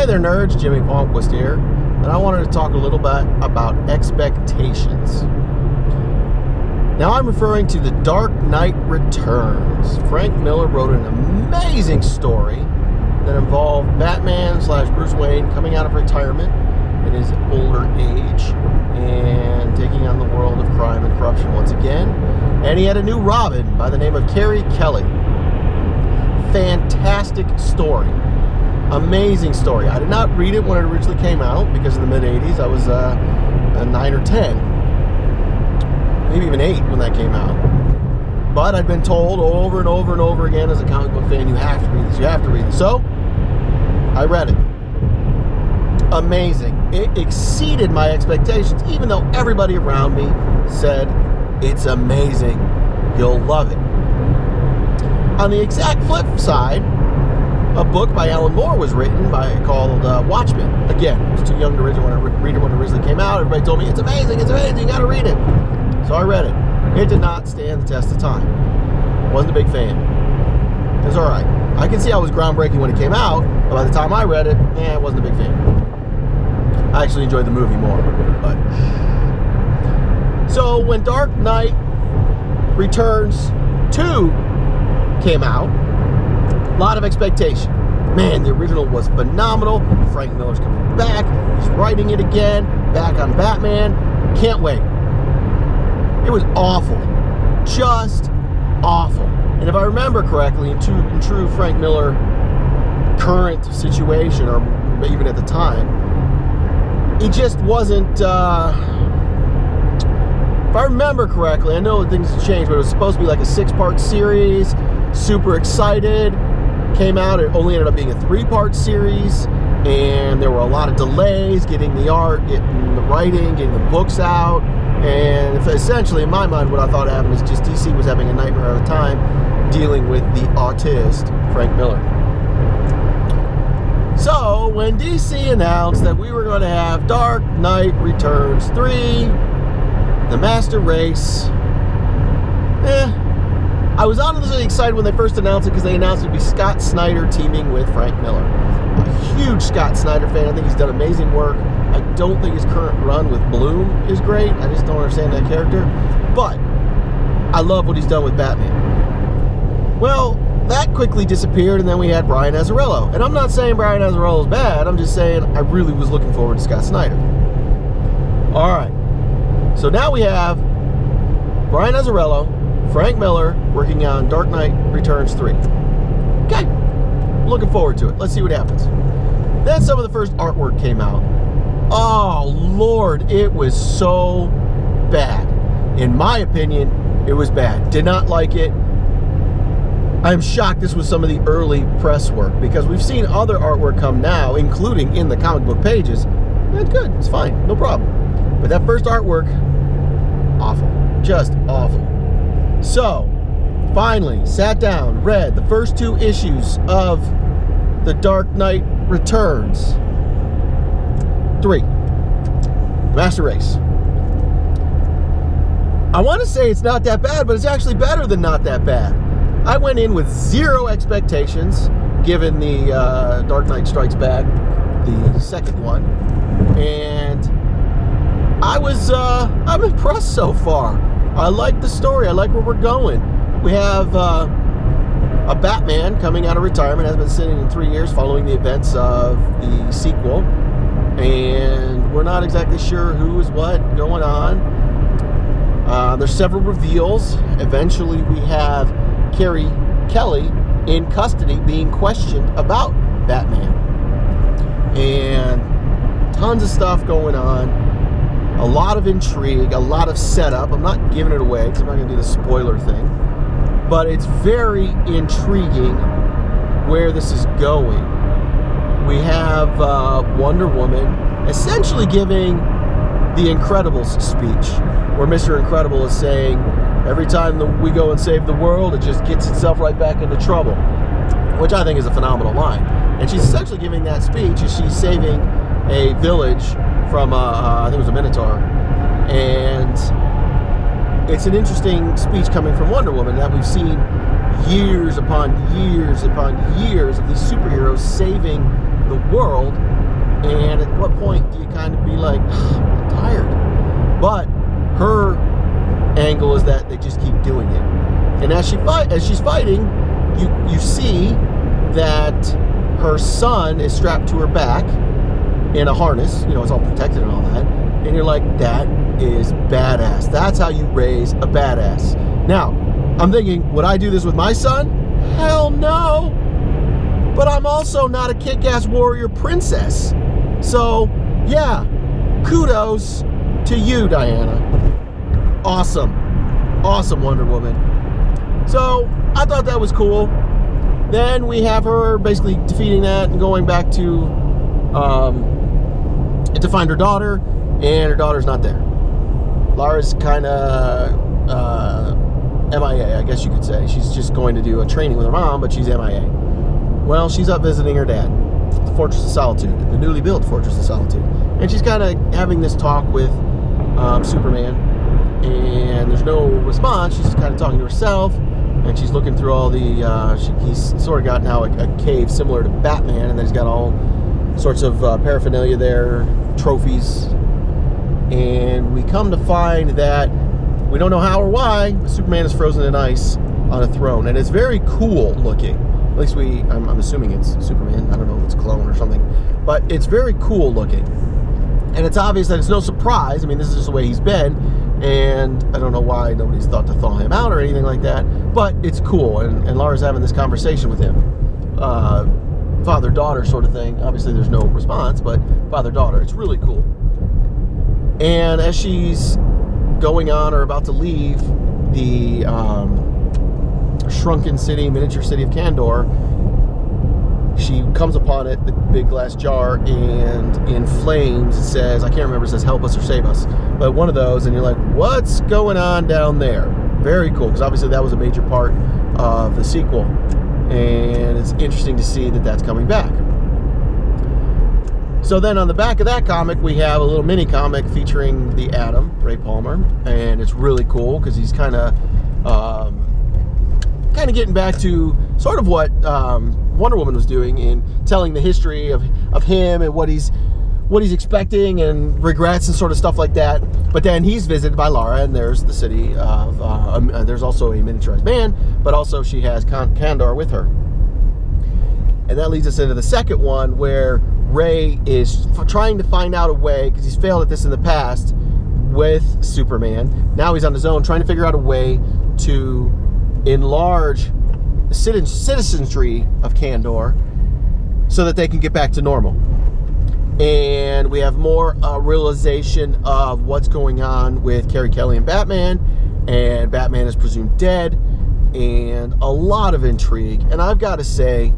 Hey there, nerds. Jimmy Palmquist here, and I wanted to talk a little bit about expectations. Now, I'm referring to The Dark Knight Returns. Frank Miller wrote an amazing story that involved Batman / Bruce Wayne coming out of retirement in his older age and taking on the world of crime and corruption once again. And he had a new Robin by the name of Carrie Kelly. Fantastic story. Amazing story. I did not read it when it originally came out because in the mid-'80s I was a 9 or 10, maybe even 8 when that came out. But I'd been told over and over and over again as a comic book fan, you have to read this, you have to read this. So, I read it. Amazing. It exceeded my expectations, even though everybody around me said, it's amazing, you'll love it. On the exact flip side, a book by Alan Moore was written called Watchmen. Again, I was too young to read it when it originally came out. Everybody told me, it's amazing, you gotta read it. So I read it. It did not stand the test of time. Wasn't a big fan. It was alright. I can see how it was groundbreaking when it came out, but by the time I read it, I wasn't a big fan. I actually enjoyed the movie more. But so when Dark Knight Returns 2 came out, a lot of expectation. Man, the original was phenomenal. Frank Miller's coming back. He's writing it again. Back on Batman. Can't wait. It was awful. Just awful. And if I remember correctly, in true Frank Miller current situation, or even at the time, he just wasn't, if I remember correctly, I know things have changed, but it was supposed to be like a 6-part series. Super excited. Came out, it only ended up being a 3-part series, and there were a lot of delays getting the art, getting the writing, getting the books out, and essentially, in my mind, what I thought happened is just DC was having a nightmare at a time dealing with the artist, Frank Miller. So, when DC announced that we were going to have Dark Knight Returns 3, The Master Race, I was honestly excited when they first announced it because they announced it would be Scott Snyder teaming with Frank Miller. A huge Scott Snyder fan. I think he's done amazing work. I don't think his current run with Bloom is great. I just don't understand that character. But I love what he's done with Batman. Well, that quickly disappeared, and then we had Brian Azzarello. And I'm not saying Brian Azzarello is bad. I'm just saying I really was looking forward to Scott Snyder. All right. So now we have Brian Azzarello, Frank Miller working on Dark Knight Returns 3. Okay, looking forward to it. Let's see what happens. Then some of the first artwork came out. Oh, Lord, it was so bad. In my opinion, it was bad. Did not like it. I'm shocked this was some of the early press work because we've seen other artwork come now, including in the comic book pages. It's good. It's fine. No problem. But that first artwork, awful. Just awful. So, finally, sat down, read the first 2 issues of The Dark Knight Returns 3, Master Race. I want to say it's not that bad, but it's actually better than not that bad. I went in with 0 expectations, given the Dark Knight Strikes Back, the second one, and I'm impressed so far. I like the story. I like where we're going. We have a Batman coming out of retirement, has been sitting in 3 years following the events of the sequel, and we're not exactly sure who is what going on. There's several reveals. Eventually, we have Carrie Kelly in custody being questioned about Batman, and tons of stuff going on. A lot of intrigue, a lot of setup. I'm not giving it away because I'm not going to do the spoiler thing. But it's very intriguing where this is going. We have Wonder Woman essentially giving the Incredibles speech, where Mr. Incredible is saying, every time we go and save the world, it just gets itself right back into trouble, which I think is a phenomenal line. And she's essentially giving that speech as she's saving a village from, I think it was a Minotaur. And it's an interesting speech coming from Wonder Woman that we've seen years upon years upon years of these superheroes saving the world. And at what point do you kind of be like, I'm tired? But her angle is that they just keep doing it. And as she's fighting, you see that her son is strapped to her back in a harness. You know, it's all protected and all that. And you're like, that is badass. That's how you raise a badass. Now, I'm thinking, would I do this with my son? Hell no. But I'm also not a kick-ass warrior princess. So, yeah, kudos to you, Diana. Awesome. Awesome Wonder Woman. So, I thought that was cool. Then we have her basically defeating that and going back to find her daughter, and her daughter's not there. Lara's kind of MIA, I guess you could say. She's just going to do a training with her mom, but she's MIA. Well, she's up visiting her dad, the Fortress of Solitude, the newly built Fortress of Solitude. And she's kind of having this talk with Superman, and there's no response. She's kind of talking to herself, and she's looking through all the, he's sort of got now a cave similar to Batman, and then he's got all sorts of paraphernalia there, trophies. And we come to find that we don't know how or why, Superman is frozen in ice on a throne, and it's very cool looking. At least I'm assuming it's Superman. I don't know if it's a clone or something, but it's very cool looking. And it's obvious that it's no surprise. I mean, this is just the way he's been, and I don't know why nobody's thought to thaw him out or anything like that, but it's cool. And Lara's having this conversation with him. Father-daughter sort of thing. Obviously, there's no response, but father-daughter. It's really cool. And as she's going on or about to leave the shrunken city, miniature city of Kandor, she comes upon it, the big glass jar, and in flames it says, I can't remember, it says help us or save us, but one of those, and you're like, what's going on down there? Very cool, because obviously that was a major part of the sequel, and it's interesting to see that that's coming back. So then on the back of that comic, we have a little mini comic featuring the Atom, Ray Palmer, and it's really cool because he's kind of getting back to sort of what Wonder Woman was doing in telling the history of him and what he's expecting and regrets and sort of stuff like that. But then he's visited by Lara, and there's the city of there's also a miniaturized man, but also she has Kandor with her. And that leads us into the second one, where Ray is trying to find out a way, because he's failed at this in the past with Superman. Now he's on his own, trying to figure out a way to enlarge the citizenry of Kandor so that they can get back to normal. And we have more realization of what's going on with Carrie Kelly and Batman is presumed dead, and a lot of intrigue. And I've got to say,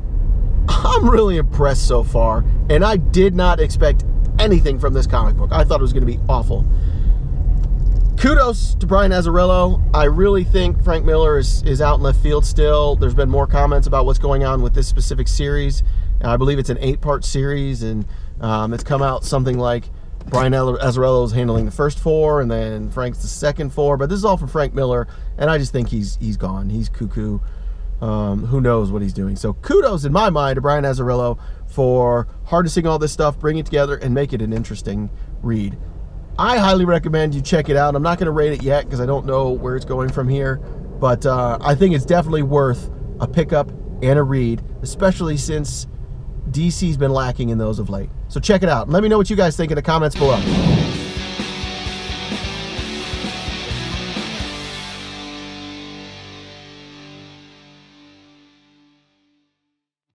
I'm really impressed so far, and I did not expect anything from this comic book. I thought it was going to be awful. Kudos to Brian Azzarello. I really think Frank Miller is out in left field still. There's been more comments about what's going on with this specific series. I believe it's an 8-part series, and it's come out something like Brian Azzarello is handling the first 4, and then Frank's the second 4. But this is all from Frank Miller, and I just think he's gone. He's cuckoo. Who knows what he's doing. So kudos in my mind to Brian Azzarello for harnessing all this stuff, bring it together, and make it an interesting read. I highly recommend you check it out. I'm not going to rate it yet because I don't know where it's going from here, but I think it's definitely worth a pickup and a read, especially since DC's been lacking in those of late. So check it out and let me know what you guys think in the comments below.